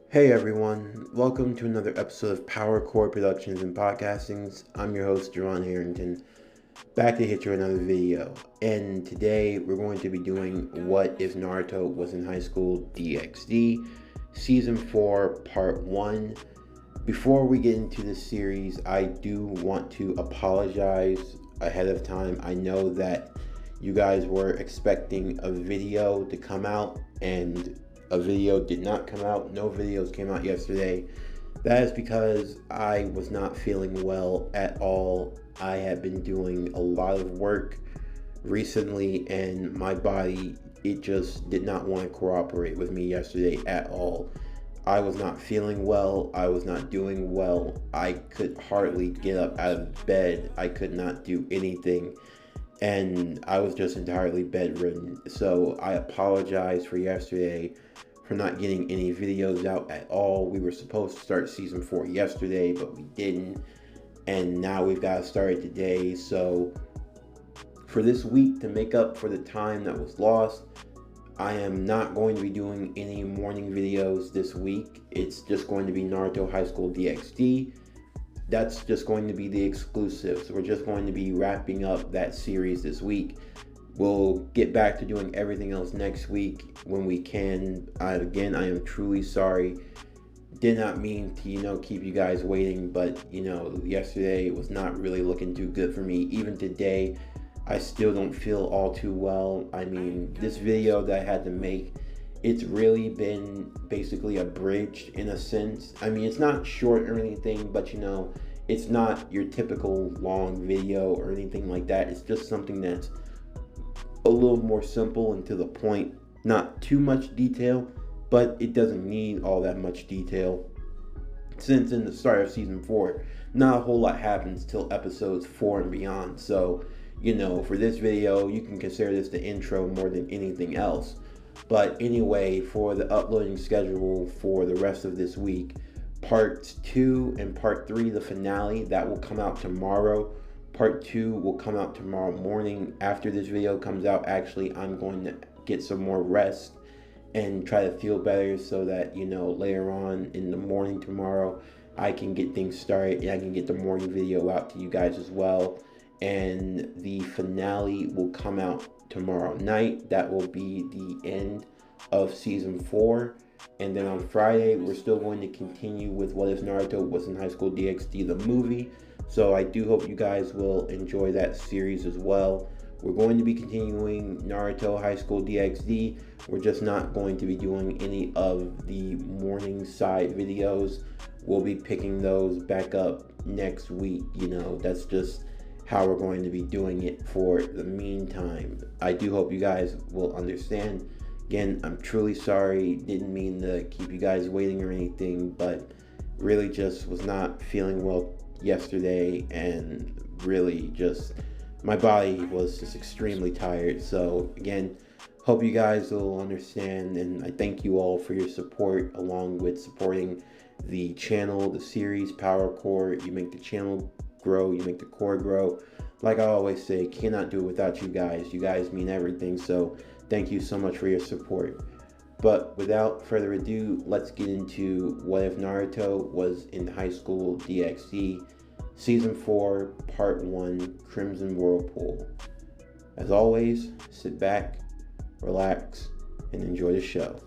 Hey everyone, welcome to another episode of Power Core Productions and Podcastings. I'm your host, Jerron Harrington, back to hit you another video. And today we're going to be doing What If Naruto Was in High School DxD, Season 4, Part 1. Before we get into this series, I do want to apologize ahead of time. I know that you guys were expecting a video to come out and a video did not come out. No videos came out yesterday. That is because I was not feeling well at all. I had been doing a lot of work recently and my body, it just did not want to cooperate with me yesterday at all. I was not feeling well. I was not doing well. I could hardly get up out of bed. I could not do anything. And I was just entirely bedridden. So I apologize for yesterday for not getting any videos out at all. We were supposed to start season 4 yesterday, but we didn't. And now we've got to start it today. So for this week, to make up for the time that was lost, I am not going to be doing any morning videos this week. It's just going to be Naruto High School DxD. That's just going to be the exclusives. We're just going to be wrapping up that series this week. We'll get back to doing everything else next week when we can. Again, I am truly sorry. Did not mean to, keep you guys waiting, but, yesterday was not really looking too good for me. Even today, I still don't feel all too well. I mean, this video that I had to make, it's really been basically abridged in a sense. I mean, it's not short or anything, but it's not your typical long video or anything like that. It's just something that's a little more simple and to the point. Not too much detail, but it doesn't need all that much detail. Since in the start of season 4, not a whole lot happens till episodes 4 and beyond. So, for this video, you can consider this the intro more than anything else. But anyway, for the uploading schedule for the rest of this week, parts 2 and part 3, the finale, that will come out tomorrow. Part 2 will come out tomorrow morning. After this video comes out, actually, I'm going to get some more rest and try to feel better so that, later on in the morning tomorrow, I can get things started and I can get the morning video out to you guys as well. And the finale will come out tomorrow night. That will be the end of season 4. And then on Friday, we're still going to continue with What If Naruto Was in High School DxD, the movie. So I do hope you guys will enjoy that series as well. We're going to be continuing Naruto High School DxD. We're just not going to be doing any of the morning side videos. We'll be picking those back up next week. That's just how we're going to be doing it for the meantime. I do hope you guys will understand. Again, I'm truly sorry. Didn't mean to keep you guys waiting or anything, but really just was not feeling well yesterday, and really just my body was just extremely tired. So again, hope you guys will understand, and I thank you all for your support along with supporting the channel, the series Power Core. You make the channel grow, you make the core grow. Like I always say, cannot do it without you guys. You guys mean everything, so thank you so much for your support. But without further ado, let's get into What If Naruto Was in High School DxD, Season 4, Part 1, Crimson Whirlpool. As always, sit back, relax, and enjoy the show.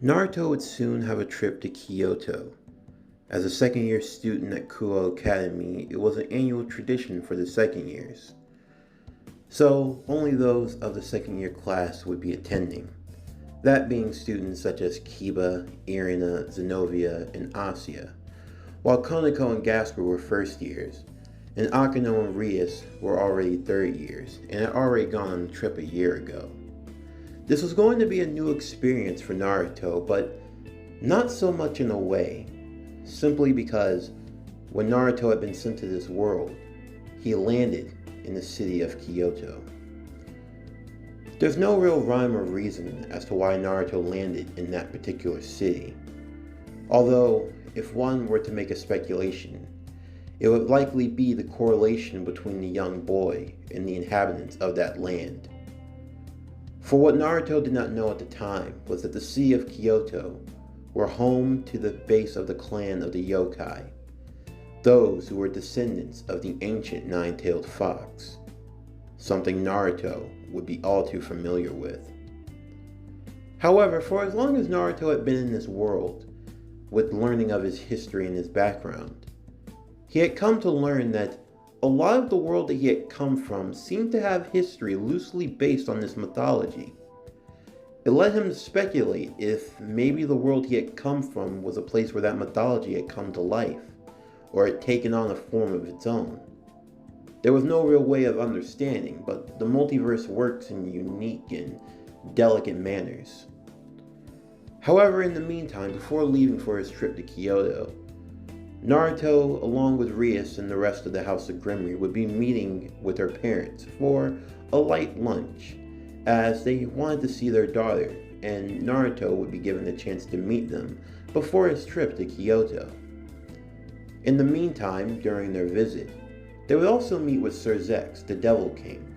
Naruto would soon have a trip to Kyoto. As a second-year student at Kuno Academy, it was an annual tradition for the second years. So, only those of the second-year class would be attending. That being students such as Kiba, Irina, Zenobia, and Asya, while Konako and Gasper were first years, and Akano and Rias were already third years, and had already gone on the trip a year ago. This was going to be a new experience for Naruto, but not so much in a way, simply because when Naruto had been sent to this world, he landed in the city of Kyoto. There's no real rhyme or reason as to why Naruto landed in that particular city. Although, if one were to make a speculation, it would likely be the correlation between the young boy and the inhabitants of that land. For what Naruto did not know at the time was that the city of Kyoto were home to the base of the clan of the yokai, those who were descendants of the ancient nine-tailed fox, something Naruto would be all too familiar with. However, for as long as Naruto had been in this world, with learning of his history and his background, he had come to learn that a lot of the world that he had come from seemed to have history loosely based on this mythology. It led him to speculate if maybe the world he had come from was a place where that mythology had come to life, or had taken on a form of its own. There was no real way of understanding, but the multiverse works in unique and delicate manners. However, in the meantime, before leaving for his trip to Kyoto, Naruto, along with Rias and the rest of the House of Grimry, would be meeting with her parents for a light lunch, as they wanted to see their daughter, and Naruto would be given the chance to meet them before his trip to Kyoto. In the meantime, during their visit, they would also meet with Sir Zex, the Devil King,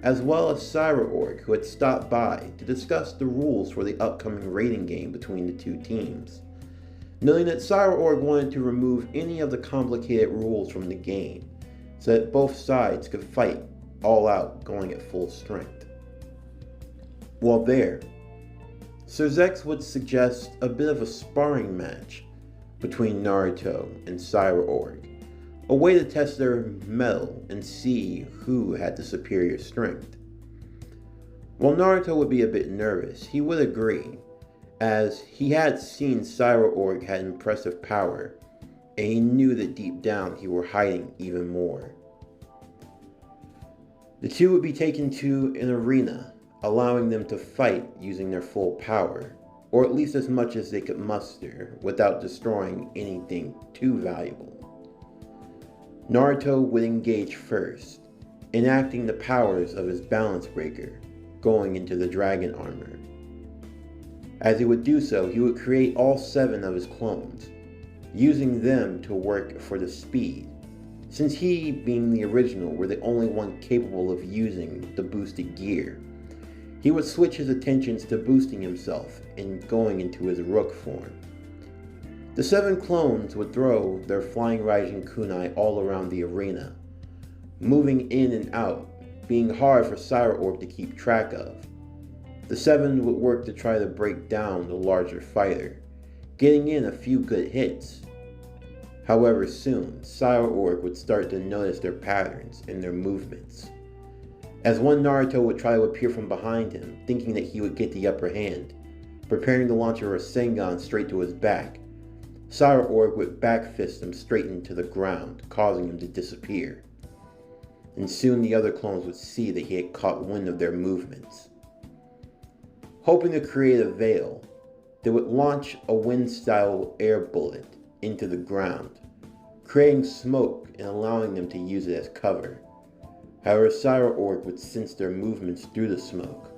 as well as Sairaorg, who had stopped by to discuss the rules for the upcoming raiding game between the two teams, knowing that Sairaorg wanted to remove any of the complicated rules from the game, so that both sides could fight all out, going at full strength. While there, Sir Zex would suggest a bit of a sparring match between Naruto and Sairaorg, a way to test their mettle and see who had the superior strength. While Naruto would be a bit nervous, he would agree, as he had seen Sairaorg had impressive power, and he knew that deep down he were hiding even more. The two would be taken to an arena, allowing them to fight using their full power, or at least as much as they could muster without destroying anything too valuable. Naruto would engage first, enacting the powers of his balance breaker, going into the dragon armor. As he would do so, he would create all 7 of his clones, using them to work for the speed, since he, being the original, were the only one capable of using the boosted gear. He would switch his attentions to boosting himself and going into his Rook form. The 7 clones would throw their flying Raijin kunai all around the arena, moving in and out, being hard for Sairaorg to keep track of. The 7 would work to try to break down the larger fighter, getting in a few good hits. However, soon, Sairaorg would start to notice their patterns and their movements. As one Naruto would try to appear from behind him, thinking that he would get the upper hand, preparing to launch a Rasengan straight to his back, Sairaorg would backfist him straight into the ground, causing him to disappear. And soon the other clones would see that he had caught wind of their movements. Hoping to create a veil, they would launch a wind-style air bullet into the ground, creating smoke and allowing them to use it as cover. However, Sairaorg would sense their movements through the smoke,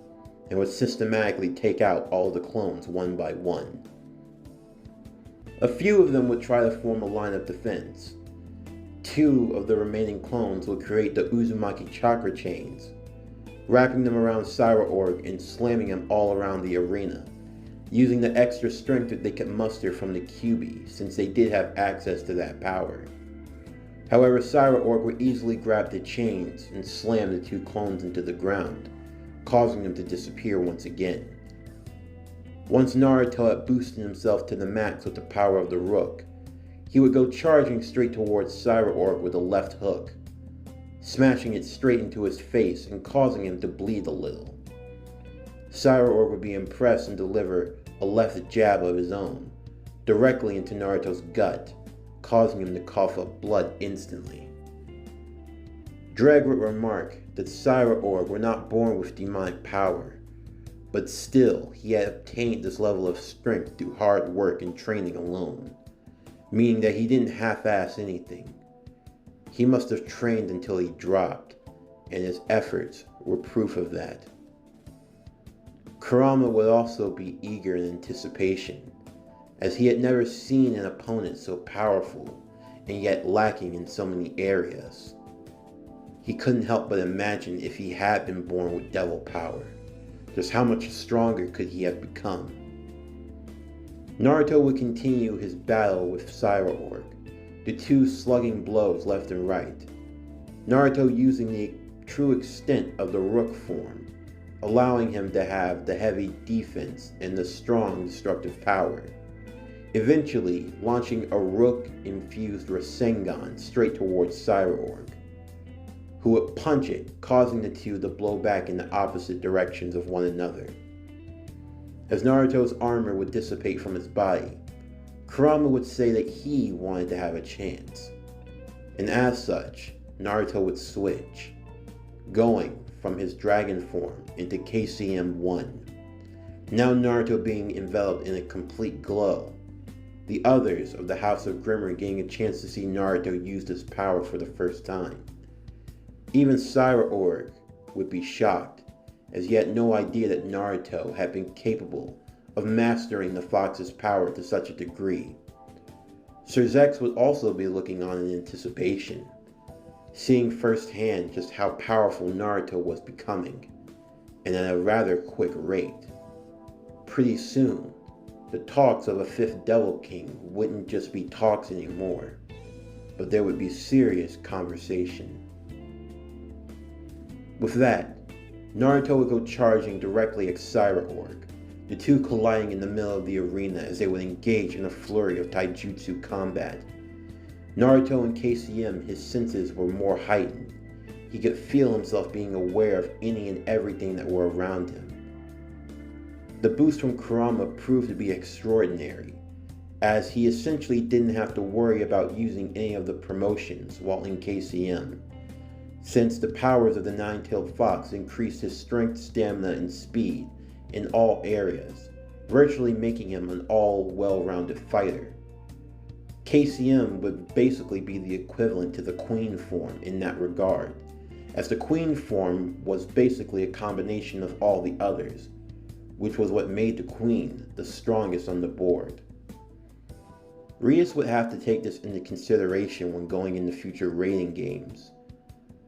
and would systematically take out all the clones one by one. A few of them would try to form a line of defense. 2 of the remaining clones would create the Uzumaki chakra chains, wrapping them around Sairaorg and slamming him all around the arena, using the extra strength that they could muster from the Kyuubi, since they did have access to that power. However, Sairaorg would easily grab the chains and slam the 2 clones into the ground, causing them to disappear once again. Once Naruto had boosted himself to the max with the power of the Rook, he would go charging straight towards Sairaorg with a left hook, smashing it straight into his face and causing him to bleed a little. Sairaorg would be impressed and deliver a left jab of his own, directly into Naruto's gut, causing him to cough up blood instantly. Dreg would remark that Sairaorg were not born with demonic power, but still he had obtained this level of strength through hard work and training alone, meaning that he didn't half-ass anything. He must have trained until he dropped, and his efforts were proof of that. Kurama would also be eager in anticipation, as he had never seen an opponent so powerful and yet lacking in so many areas. He couldn't help but imagine if he had been born with devil power, just how much stronger could he have become. Naruto would continue his battle with Sairaorg, the two slugging blows left and right. Naruto using the true extent of the Rook form, allowing him to have the heavy defense and the strong destructive power. Eventually launching a Rook-infused Rasengan straight towards Sairaorg, who would punch it, causing the two to blow back in the opposite directions of one another. As Naruto's armor would dissipate from his body, Kurama would say that he wanted to have a chance. And as such, Naruto would switch, going from his dragon form into KCM-1. Now Naruto being enveloped in a complete glow, the others of the House of Grimmer getting a chance to see Naruto use his power for the first time. Even Sairaorg would be shocked, as he had no idea that Naruto had been capable of mastering the fox's power to such a degree. Sir Zex would also be looking on in anticipation, seeing firsthand just how powerful Naruto was becoming, and at a rather quick rate. Pretty soon, the talks of a fifth Devil King wouldn't just be talks anymore, but there would be serious conversation. With that, Naruto would go charging directly at Sairaorg, the two colliding in the middle of the arena as they would engage in a flurry of taijutsu combat. Naruto and KCM, his senses were more heightened. He could feel himself being aware of any and everything that were around him. The boost from Kurama proved to be extraordinary, as he essentially didn't have to worry about using any of the promotions while in KCM, since the powers of the nine-tailed fox increased his strength, stamina, and speed in all areas, virtually making him an all-well-rounded fighter. KCM would basically be the equivalent to the Queen form in that regard, as the Queen form was basically a combination of all the others, which was what made the Queen the strongest on the board. Rias would have to take this into consideration when going into future raiding games.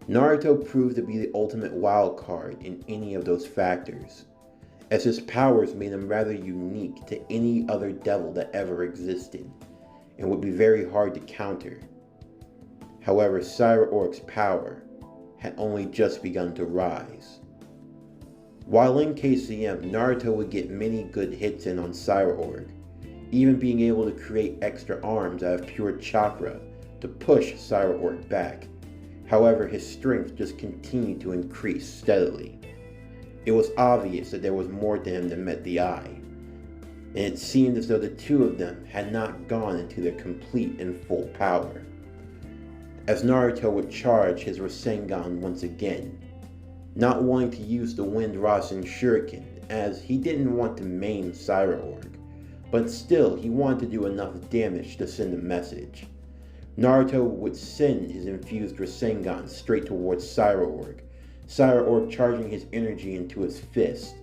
Naruto proved to be the ultimate wild card in any of those factors, as his powers made him rather unique to any other devil that ever existed, and would be very hard to counter. However, Sairaorg's power had only just begun to rise. While in KCM, Naruto would get many good hits in on Sairaorg, even being able to create extra arms out of pure chakra to push Sairaorg back. However, his strength just continued to increase steadily. It was obvious that there was more to him than met the eye, and it seemed as though the two of them had not gone into their complete and full power. As Naruto would charge his Rasengan once again, not wanting to use the Wind Rasen Shuriken, as he didn't want to maim Sairaorg, but still he wanted to do enough damage to send a message. Naruto would send his infused Rasengan straight towards Sairaorg, Sairaorg charging his energy into his fist,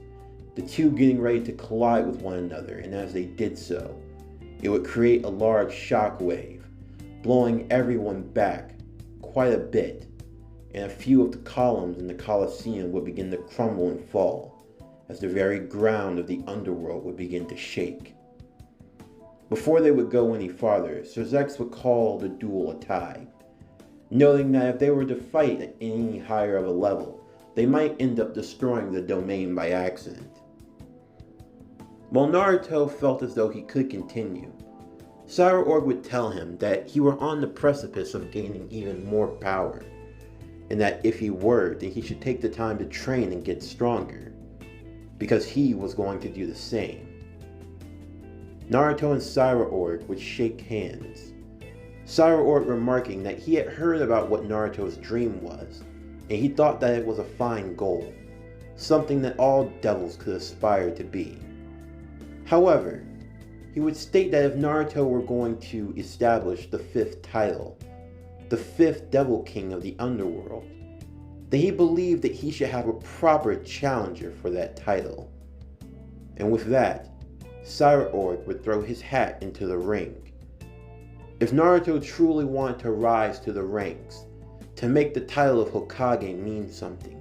the two getting ready to collide with one another, and as they did so, it would create a large shock wave, blowing everyone back quite a bit, and a few of the columns in the Colosseum would begin to crumble and fall, as the very ground of the underworld would begin to shake. Before they would go any farther, Sir Zex would call the duel a tie, noting that if they were to fight at any higher of a level, they might end up destroying the domain by accident. While Naruto felt as though he could continue, Sairaorg would tell him that he were on the precipice of gaining even more power, and that if he were, then he should take the time to train and get stronger, because he was going to do the same. Naruto and Sairaorg would shake hands, Sairaorg remarking that he had heard about what Naruto's dream was, and he thought that it was a fine goal, something that all devils could aspire to be. However, he would state that if Naruto were going to establish the 5th title, the 5th Devil King of the Underworld, then he believed that he should have a proper challenger for that title. And with that, Sairaorg would throw his hat into the ring. If Naruto truly wanted to rise to the ranks, to make the title of Hokage mean something,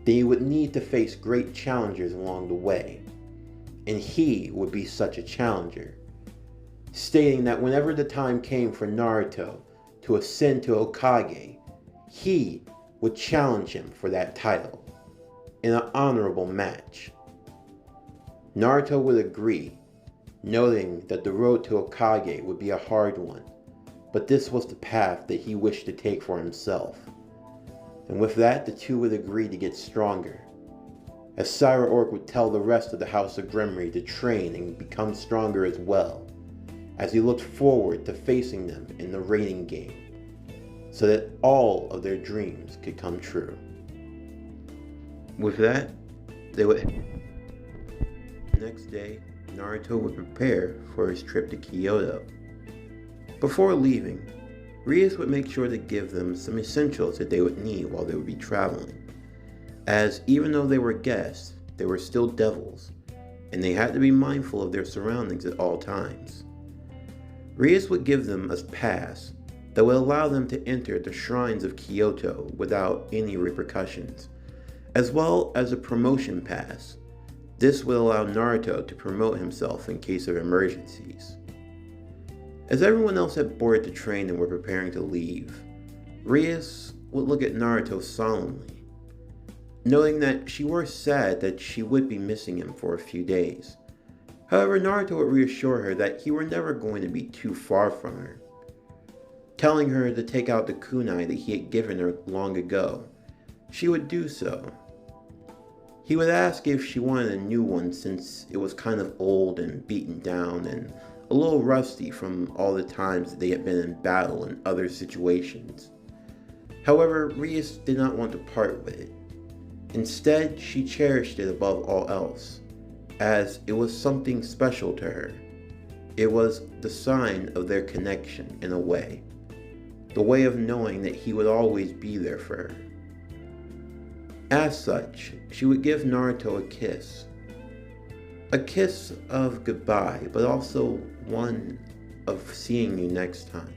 then he would need to face great challengers along the way. And he would be such a challenger, stating that whenever the time came for Naruto to ascend to Hokage, he would challenge him for that title in an honorable match. Naruto would agree, noting that the road to Hokage would be a hard one, but this was the path that he wished to take for himself. And with that, the two would agree to get stronger, as Sairaorg would tell the rest of the House of Gremory to train and become stronger as well, as he looked forward to facing them in the rating game, so that all of their dreams could come true. With that, they would... The next day, Naruto would prepare for his trip to Kyoto. Before leaving, Rias would make sure to give them some essentials that they would need while they would be traveling, as even though they were guests, they were still devils, and they had to be mindful of their surroundings at all times. Rias would give them a pass that would allow them to enter the shrines of Kyoto without any repercussions, as well as a promotion pass. This would allow Naruto to promote himself in case of emergencies. As everyone else had boarded the train and were preparing to leave, Rias would look at Naruto solemnly, knowing that she was sad that she would be missing him for a few days. However, Naruto would reassure her that he were never going to be too far from her, telling her to take out the kunai that he had given her long ago. She would do so. He would ask if she wanted a new one since it was kind of old and beaten down and a little rusty from all the times that they had been in battle and other situations. However, Rias did not want to part with it. Instead, she cherished it above all else, as it was something special to her. It was the sign of their connection in a way, the way of knowing that he would always be there for her. As such, she would give Naruto a kiss of goodbye, but also one of seeing you next time.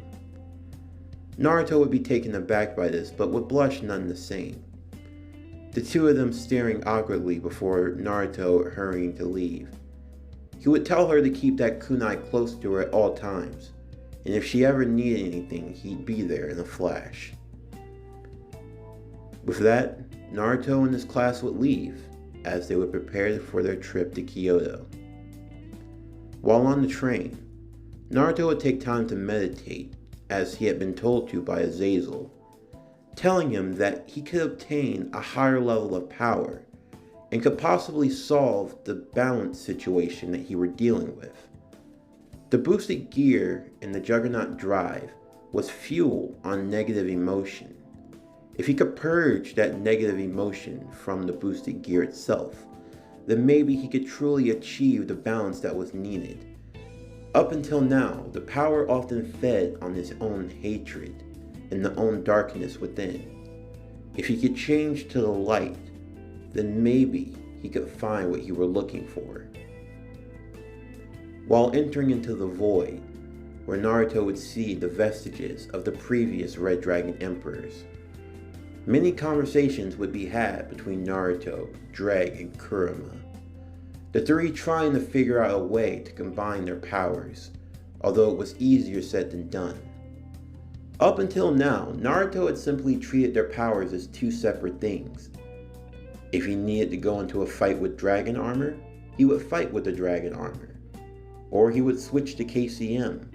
Naruto would be taken aback by this, but would blush none the same, the two of them staring awkwardly before Naruto hurrying to leave. He would tell her to keep that kunai close to her at all times, and if she ever needed anything, he'd be there in a flash. With that, Naruto and his class would leave, as they would prepare for their trip to Kyoto. While on the train, Naruto would take time to meditate, as he had been told to by Azazel, telling him that he could obtain a higher level of power and could possibly solve the balance situation that he were dealing with. The boosted gear in the Juggernaut drive was fuel on negative emotion. If he could purge that negative emotion from the boosted gear itself, then maybe he could truly achieve the balance that was needed. Up until now, the power often fed on his own hatred and the own darkness within. If he could change to the light, then maybe he could find what he were looking for. While entering into the void, where Naruto would see the vestiges of the previous Red Dragon Emperors, many conversations would be had between Naruto, Dreg, and Kurama, the three trying to figure out a way to combine their powers, although it was easier said than done. Up until now, Naruto had simply treated their powers as two separate things. If he needed to go into a fight with dragon armor, he would fight with the dragon armor, or he would switch to KCM,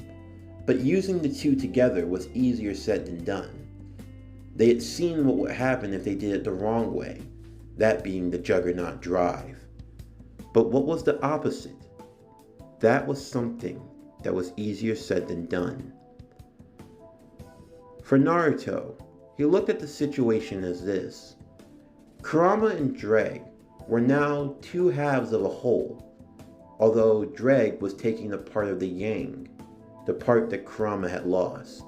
but using the two together was easier said than done. They had seen what would happen if they did it the wrong way, that being the Juggernaut drive. But what was the opposite? That was something that was easier said than done. For Naruto, he looked at the situation as this. Kurama and Dreg were now two halves of a whole, although Dreg was taking the part of the yang, the part that Kurama had lost.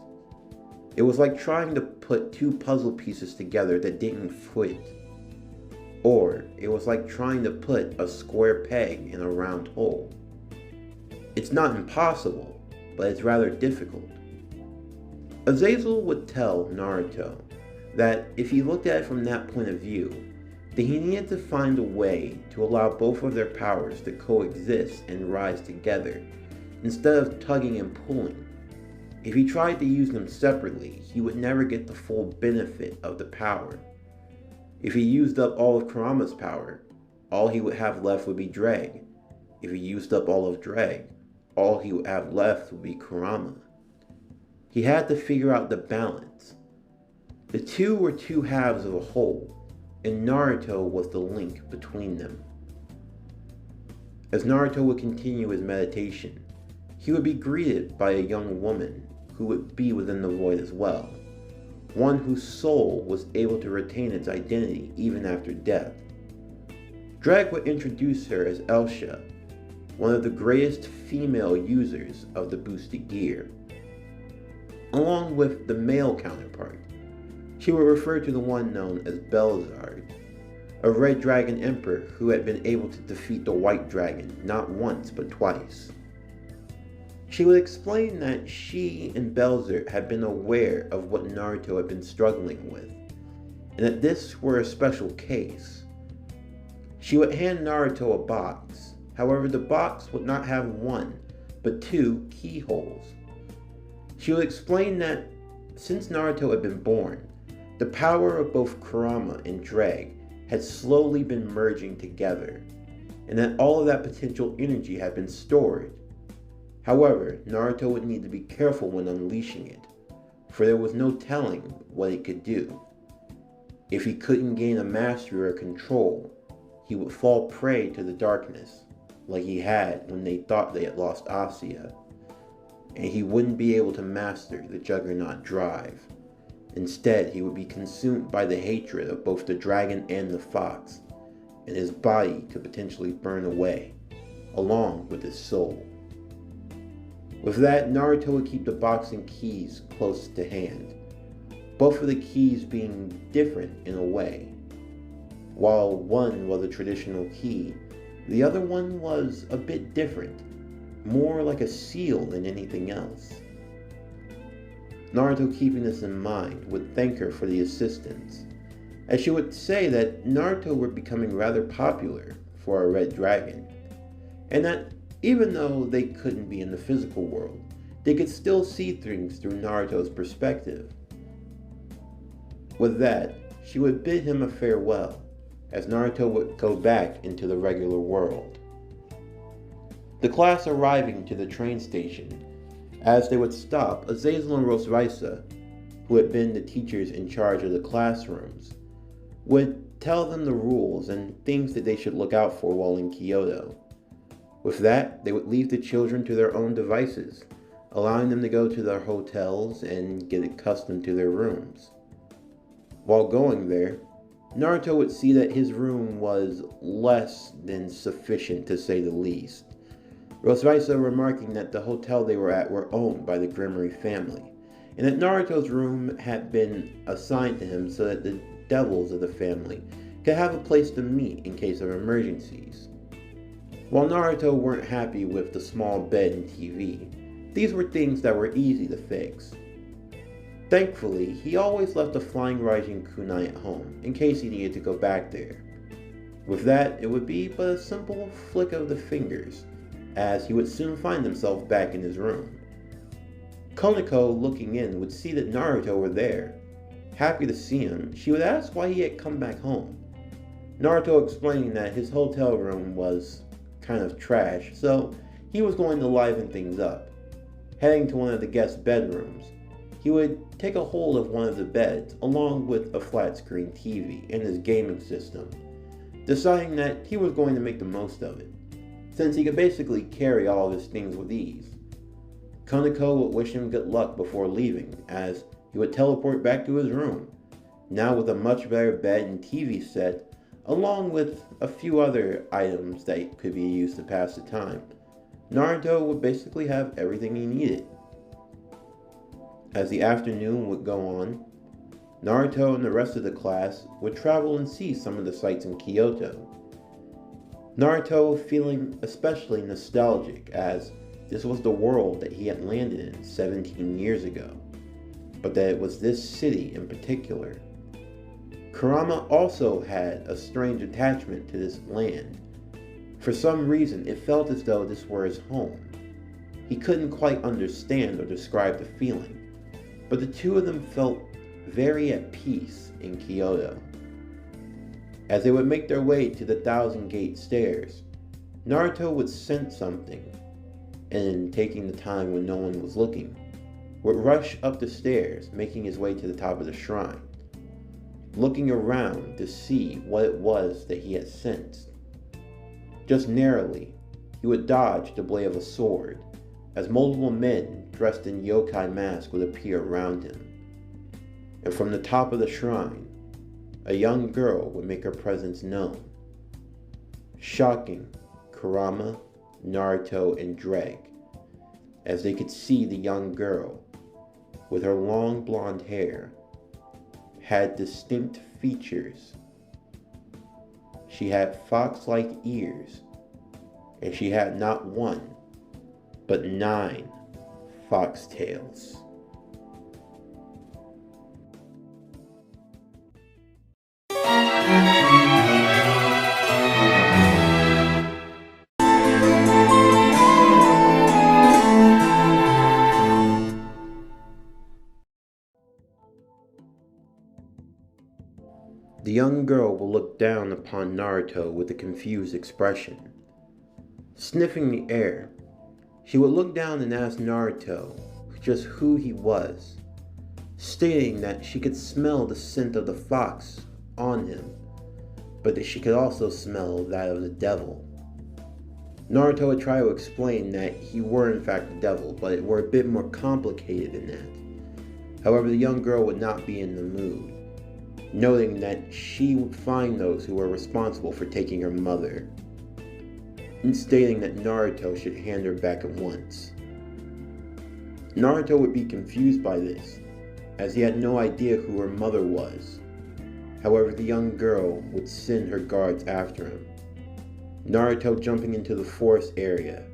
It was like trying to put two puzzle pieces together that didn't fit. Or it was like trying to put a square peg in a round hole. It's not impossible, but it's rather difficult. Azazel would tell Naruto that if he looked at it from that point of view, that he needed to find a way to allow both of their powers to coexist and rise together, instead of tugging and pulling. If he tried to use them separately, he would never get the full benefit of the power. If he used up all of Kurama's power, all he would have left would be Dreg. If he used up all of Dreg, all he would have left would be Kurama. He had to figure out the balance. The two were two halves of a whole, and Naruto was the link between them. As Naruto would continue his meditation, he would be greeted by a young woman who would be within the void as well, one whose soul was able to retain its identity even after death. Dreg would introduce her as Elsha, one of the greatest female users of the boosted gear. Along with the male counterpart, she would refer to the one known as Belzard, a red dragon emperor who had been able to defeat the white dragon not once but twice. She would explain that she and Belzard had been aware of what Naruto had been struggling with, and that this were a special case. She would hand Naruto a box, however the box would not have one, but two keyholes. She would explain that since Naruto had been born, the power of both Kurama and Dreg had slowly been merging together, and that all of that potential energy had been stored. However, Naruto would need to be careful when unleashing it, for there was no telling what it could do. If he couldn't gain a mastery or control, he would fall prey to the darkness, like he had when they thought they had lost Asya, and he wouldn't be able to master the Juggernaut drive. Instead, he would be consumed by the hatred of both the dragon and the fox, and his body could potentially burn away, along with his soul. With that, Naruto would keep the box and keys close to hand, both of the keys being different in a way. While one was a traditional key, the other one was a bit different, more like a seal than anything else. Naruto, keeping this in mind, would thank her for the assistance, as she would say that Naruto were becoming rather popular for a red dragon, and that even though they couldn't be in the physical world, they could still see things through Naruto's perspective. With that, she would bid him a farewell, as Naruto would go back into the regular world. The class arriving to the train station, as they would stop, Azazel and Rosvaisa, who had been the teachers in charge of the classrooms, would tell them the rules and things that they should look out for while in Kyoto. With that, they would leave the children to their own devices, allowing them to go to their hotels and get accustomed to their rooms. While going there, Naruto would see that his room was less than sufficient, to say the least, Rosvaisa remarking that the hotel they were at were owned by the Grimmery family, and that Naruto's room had been assigned to him so that the devils of the family could have a place to meet in case of emergencies. While Naruto weren't happy with the small bed and TV, these were things that were easy to fix. Thankfully, he always left a flying Raijin kunai at home in case he needed to go back there. With that, it would be but a simple flick of the fingers, as he would soon find himself back in his room. Konako, looking in, would see that Naruto were there. Happy to see him, she would ask why he had come back home. Naruto explaining that his hotel room was kind of trash, so he was going to liven things up. Heading to one of the guest bedrooms, he would take a hold of one of the beds along with a flat screen TV and his gaming system, deciding that he was going to make the most of it, since he could basically carry all of his things with ease. Konako would wish him good luck before leaving, as he would teleport back to his room, now with a much better bed and TV set, along with a few other items that could be used to pass the time. Naruto would basically have everything he needed. As the afternoon would go on, Naruto and the rest of the class would travel and see some of the sights in Kyoto. Naruto feeling especially nostalgic as this was the world that he had landed in 17 years ago, but that it was this city in particular. Kurama also had a strange attachment to this land. For some reason, it felt as though this were his home. He couldn't quite understand or describe the feeling, but the two of them felt very at peace in Kyoto. As they would make their way to the Thousand Gate stairs, Naruto would sense something, and taking the time when no one was looking, would rush up the stairs, making his way to the top of the shrine, looking around to see what it was that he had sensed. Just narrowly, he would dodge the blade of a sword, as multiple men dressed in yokai masks would appear around him. And from the top of the shrine, a young girl would make her presence known, shocking Kurama, Naruto, and Dreg, as they could see the young girl, with her long blonde hair, had distinct features. She had fox-like ears, and she had not one, but 9 foxtails. The young girl will look down upon Naruto with a confused expression. Sniffing the air, she would look down and ask Naruto just who he was, stating that she could smell the scent of the fox on him, but that she could also smell that of the devil. Naruto would try to explain that he were in fact the devil, but it were a bit more complicated than that. However, the young girl would not be in the mood, noting that she would find those who were responsible for taking her mother, and stating that Naruto should hand her back at once. Naruto would be confused by this, as he had no idea who her mother was. However, the young girl would send her guards after him, Naruto jumping into the forest area,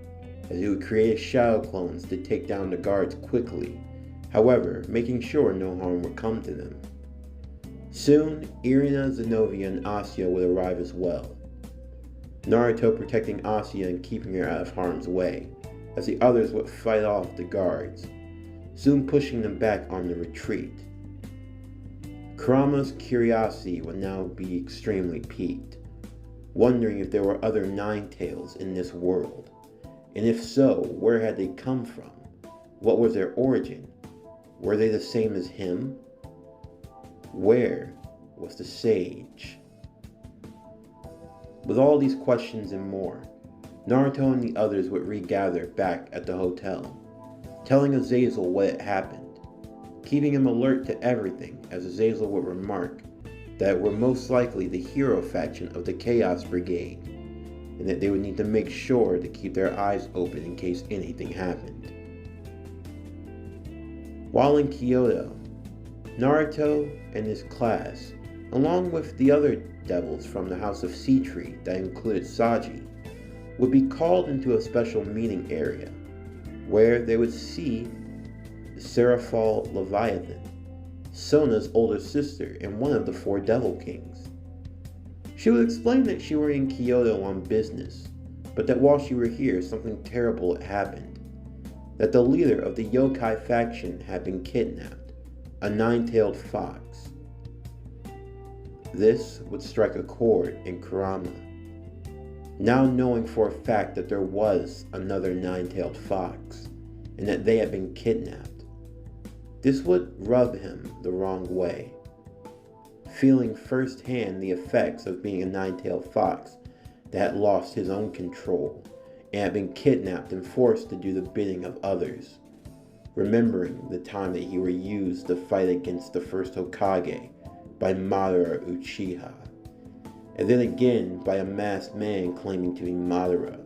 as he would create shadow clones to take down the guards quickly, however, making sure no harm would come to them. Soon, Irina, Zenobia, and Asya would arrive as well, Naruto protecting Asya and keeping her out of harm's way, as the others would fight off the guards, soon pushing them back on the retreat. Kurama's curiosity would now be extremely piqued, wondering if there were other Nine-Tails in this world, and if so, where had they come from? What was their origin? Were they the same as him? Where was the sage? With all these questions and more, Naruto and the others would regather back at the hotel, telling Azazel what had happened, keeping him alert to everything, as Azazel would remark that it were most likely the hero faction of the Chaos Brigade, and that they would need to make sure to keep their eyes open in case anything happened. While in Kyoto, Naruto and his class, along with the other devils from the House of Sea Tree that included Saji, would be called into a special meeting area, where they would see Sairaorg Leviathan, Sona's older sister and one of the 4 Devil Kings. She would explain that she were in Kyoto on business, but that while she were here, something terrible had happened, that the leader of the yokai faction had been kidnapped, a 9-tailed fox. This would strike a chord in Kurama, now knowing for a fact that there was another 9-tailed fox, and that they had been kidnapped. This would rub him the wrong way, feeling firsthand the effects of being a 9-tailed fox that had lost his own control and had been kidnapped and forced to do the bidding of others, remembering the time that he were used to fight against the first Hokage by Madara Uchiha, and then again by a masked man claiming to be Madara.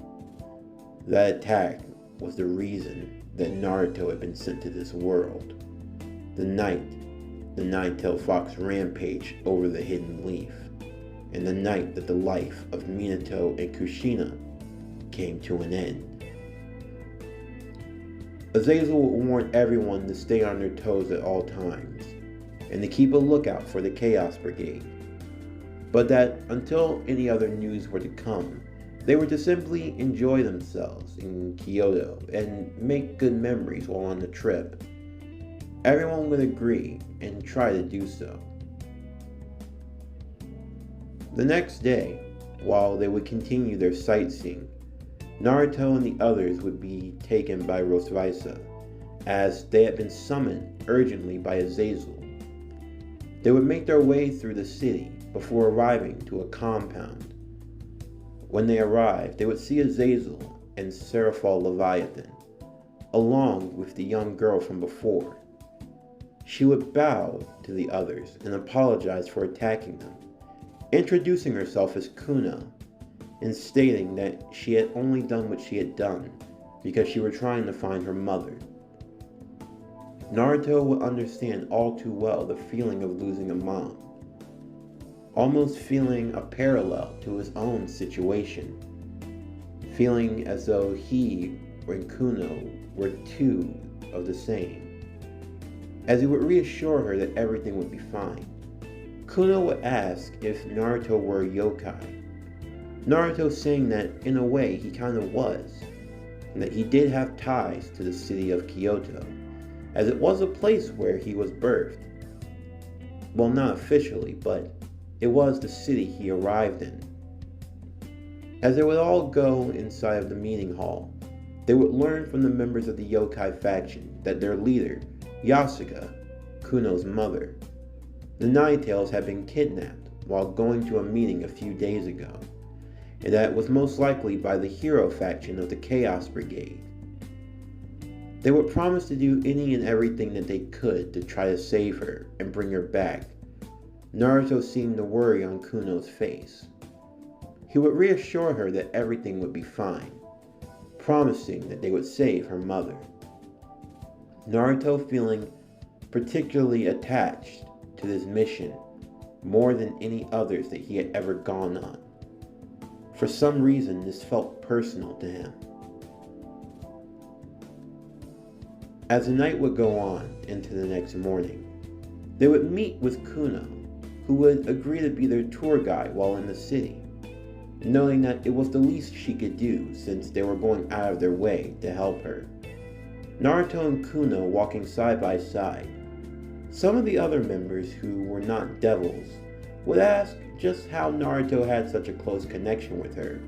That attack was the reason that Naruto had been sent to this world. The night the nine-tailed fox rampaged over the hidden leaf, and the night that the life of Minato and Kushina came to an end. Azazel would warn everyone to stay on their toes at all times, and to keep a lookout for the Chaos Brigade, but that until any other news were to come, they were to simply enjoy themselves in Kyoto and make good memories while on the trip. Everyone would agree and try to do so. The next day, while they would continue their sightseeing, Naruto and the others would be taken by Rosvaisa, as they had been summoned urgently by Azazel. They would make their way through the city before arriving to a compound. When they arrived, they would see Azazel and Sairaorg Leviathan, along with the young girl from before. She would bow to the others and apologize for attacking them, introducing herself as Kuno, and stating that she had only done what she had done because she was trying to find her mother. Naruto would understand all too well the feeling of losing a mom, almost feeling a parallel to his own situation, feeling as though he and Kuno were two of the same. As he would reassure her that everything would be fine, Kuno would ask if Naruto were a yokai. Naruto saying that in a way he kind of was, and that he did have ties to the city of Kyoto, as it was a place where he was birthed. Well, not officially, but it was the city he arrived in. As they would all go inside of the meeting hall, they would learn from the members of the yokai faction that their leader, Yasuga, Kuno's mother, the Nine-Tails had been kidnapped while going to a meeting a few days ago, and that it was most likely by the hero faction of the Chaos Brigade. They would promise to do any and everything that they could to try to save her and bring her back. Naruto seemed to worry on Kuno's face. He would reassure her that everything would be fine, promising that they would save her mother. Naruto feeling particularly attached to this mission more than any others that he had ever gone on. For some reason, this felt personal to him. As the night would go on into the next morning, they would meet with Kuno, who would agree to be their tour guide while in the city, knowing that it was the least she could do since they were going out of their way to help her. Naruto and Kuno walking side by side. Some of the other members who were not devils would ask just how Naruto had such a close connection with her.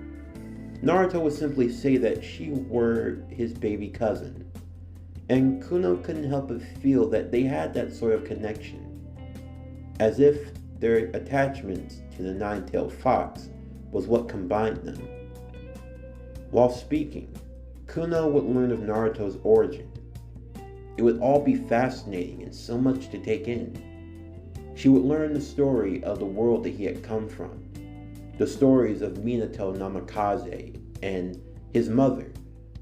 Naruto would simply say that she were his baby cousin, and Kuno couldn't help but feel that they had that sort of connection, as if their attachment to the nine-tailed fox was what combined them. While speaking, Kuno would learn of Naruto's origin. It would all be fascinating and so much to take in. She would learn the story of the world that he had come from, the stories of Minato Namikaze and his mother,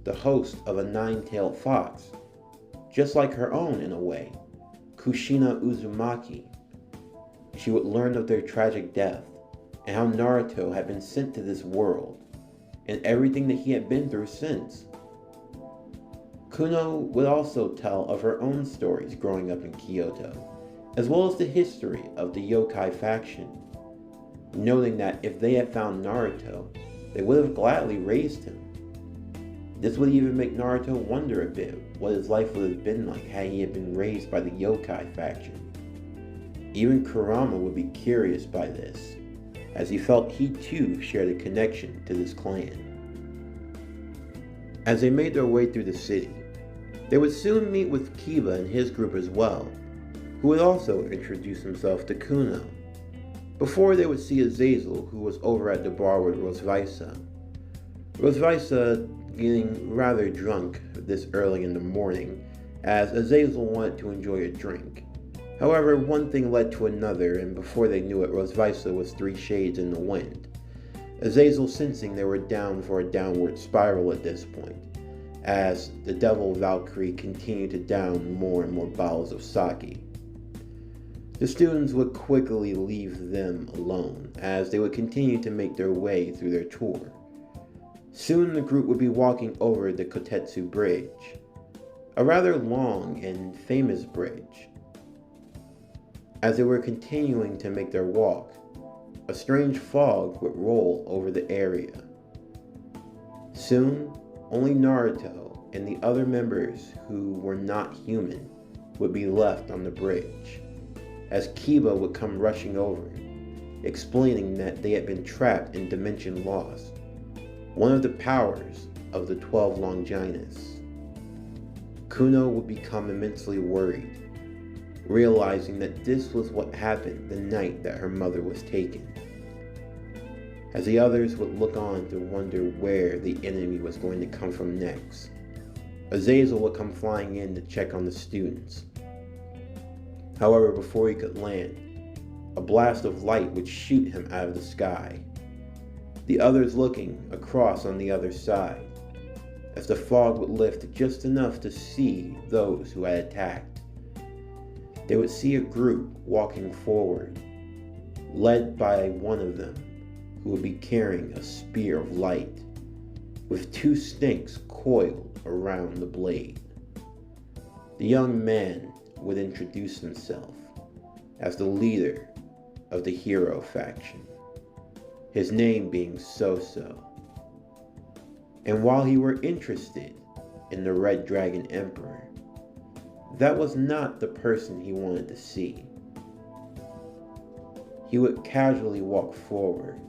the host of a nine-tailed fox, just like her own in a way, Kushina Uzumaki. She would learn of their tragic death and how Naruto had been sent to this world and everything that he had been through since. Kuno would also tell of her own stories growing up in Kyoto, as well as the history of the yokai faction, noting that if they had found Naruto, they would have gladly raised him. This would even make Naruto wonder a bit what his life would have been like had he had been raised by the yokai faction. Even Kurama would be curious by this, as he felt he too shared a connection to this clan. As they made their way through the city, they would soon meet with Kiba and his group as well, who would also introduce himself to Kuno. Before they would see Azazel, who was over at the bar with Rosvaisa. Rosvaisa getting rather drunk this early in the morning, as Azazel wanted to enjoy a drink. However, one thing led to another, and before they knew it, Rosvaisa was 3 shades in the wind. Azazel sensing they were down for a downward spiral at this point, as the Devil Valkyrie continued to down more and more bottles of sake. The students would quickly leave them alone, as they would continue to make their way through their tour. Soon the group would be walking over the Kotetsu Bridge, a rather long and famous bridge. As they were continuing to make their walk, a strange fog would roll over the area. Soon, only Naruto and the other members who were not human would be left on the bridge, as Kiba would come rushing over, explaining that they had been trapped in Dimension Lost, one of the powers of the 12 Longinus. Kuno would become immensely worried, realizing that this was what happened the night that her mother was taken. As the others would look on to wonder where the enemy was going to come from next, Azazel would come flying in to check on the students. However, before he could land, a blast of light would shoot him out of the sky, the others looking across on the other side, as the fog would lift just enough to see those who had attacked. They would see a group walking forward, led by one of them, who would be carrying a spear of light, with 2 snakes coiled around the blade. The young man would introduce himself as the leader of the hero faction, his name being So-So. And while he were interested in the Red Dragon Emperor, that was not the person he wanted to see. He would casually walk forward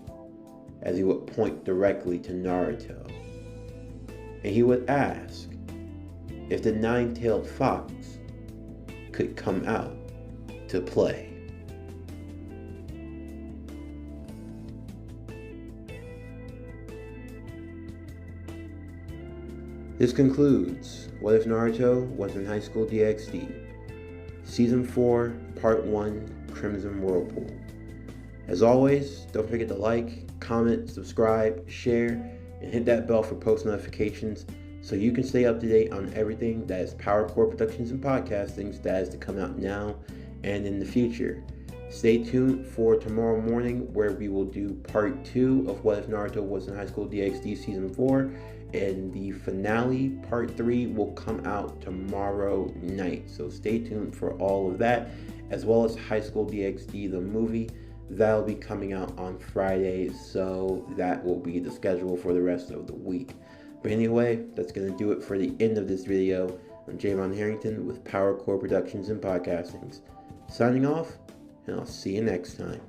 as he would point directly to Naruto, and he would ask if the 9-tailed fox could come out to play. This concludes What If Naruto Was in High School DxD, Season 4, Part 1, Crimson Whirlpool. As always, don't forget to like, comment, subscribe, share, and hit that bell for post notifications so you can stay up to date on everything that is PowerCore Productions and Podcasting that is to come out now and in the future. Stay tuned for tomorrow morning, where we will do Part 2 of What If Naruto Was in High School DxD Season 4, and the finale, Part 3, will come out tomorrow night. So stay tuned for all of that, as well as High School DxD, the movie. That'll be coming out on Friday, so that will be the schedule for the rest of the week. But anyway, that's going to do it for the end of this video. I'm Javon Harrington with PowerCore Productions and Podcastings, signing off, and I'll see you next time.